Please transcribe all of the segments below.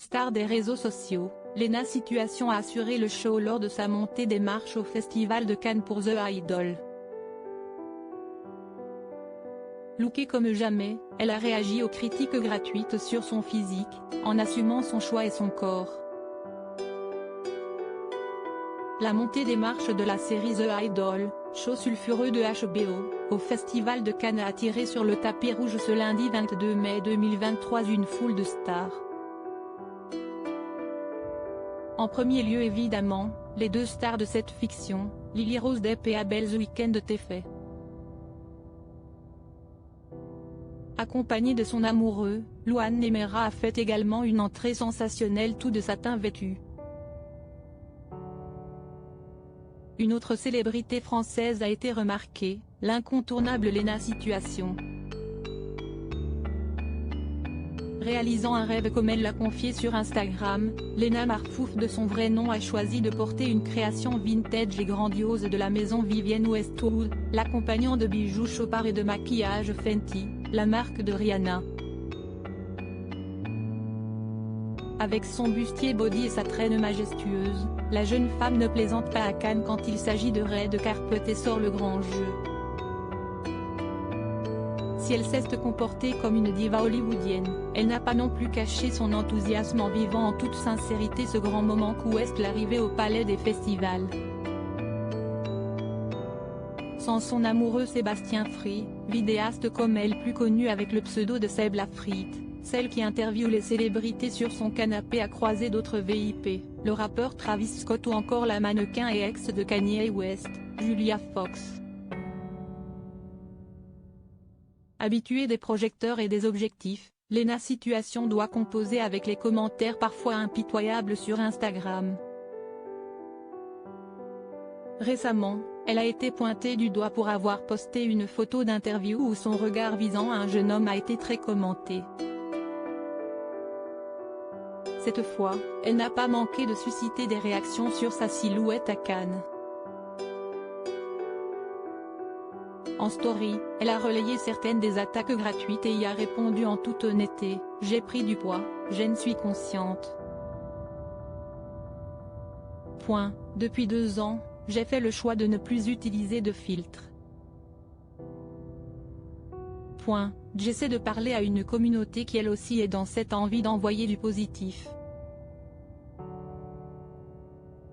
star des réseaux sociaux, Léna Situation a assuré le show lors de sa montée des marches au Festival de Cannes pour The Idol. Lookée comme jamais, elle a réagi aux critiques gratuites sur son physique, en assumant son choix et son corps. La montée des marches de la série The Idol, show sulfureux de HBO, au Festival de Cannes a attiré sur le tapis rouge ce lundi 22 mai 2023 une foule de stars. En premier lieu évidemment, les deux stars de cette fiction, Lily Rose Depp et Abel The Weeknd Tefé. Accompagnée de son amoureux, Louane Nemera a fait également une entrée sensationnelle tout de satin vêtu. Une autre célébrité française a été remarquée, l'incontournable Léna Situation. Réalisant un rêve comme elle l'a confié sur Instagram, Léna Marfouf de son vrai nom a choisi de porter une création vintage et grandiose de la maison Vivienne Westwood, l'accompagnant de bijoux Chopard et de maquillage Fenty, la marque de Rihanna. Avec son bustier body et sa traîne majestueuse, la jeune femme ne plaisante pas à Cannes quand il s'agit de red carpet et sort le grand jeu. Si elle sait se comporter comme une diva hollywoodienne, elle n'a pas non plus caché son enthousiasme en vivant en toute sincérité ce grand moment qu'est l'arrivée au palais des festivals. Sans son amoureux Sébastien Free, vidéaste comme elle plus connu avec le pseudo de Seb la Frite, celle qui interviewe les célébrités sur son canapé a croisé d'autres VIP, le rappeur Travis Scott ou encore la mannequin et ex de Kanye West, Julia Fox. Habituée des projecteurs et des objectifs, Léna Situation doit composer avec les commentaires parfois impitoyables sur Instagram. Récemment, elle a été pointée du doigt pour avoir posté une photo d'interview où son regard visant un jeune homme a été très commenté. Cette fois, elle n'a pas manqué de susciter des réactions sur sa silhouette à Cannes. En story, elle a relayé certaines des attaques gratuites et y a répondu en toute honnêteté, « J'ai pris du poids, j'en suis consciente. Depuis 2 ans, j'ai fait le choix de ne plus utiliser de filtre. J'essaie de parler à une communauté qui elle aussi est dans cette envie d'envoyer du positif.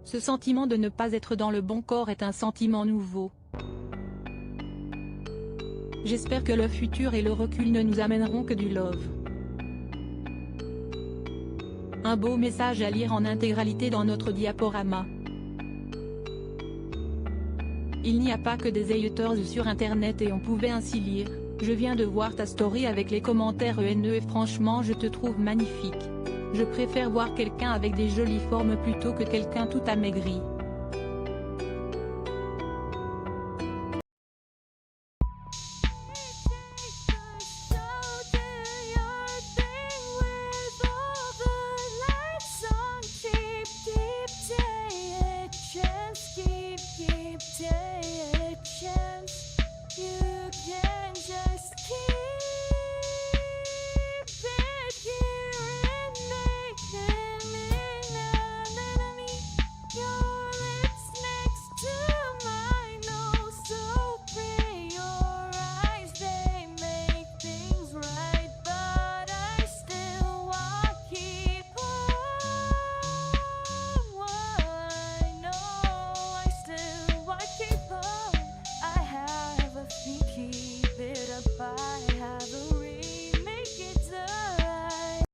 Ce sentiment de ne pas être dans le bon corps est un sentiment nouveau. J'espère que le futur et le recul ne nous amèneront que du love. » Un beau message à lire en intégralité dans notre diaporama. Il n'y a pas que des haters sur internet et on pouvait ainsi lire, « Je viens de voir ta story avec les commentaires haineux et franchement je te trouve magnifique. Je préfère voir quelqu'un avec des jolies formes plutôt que quelqu'un tout amaigri. »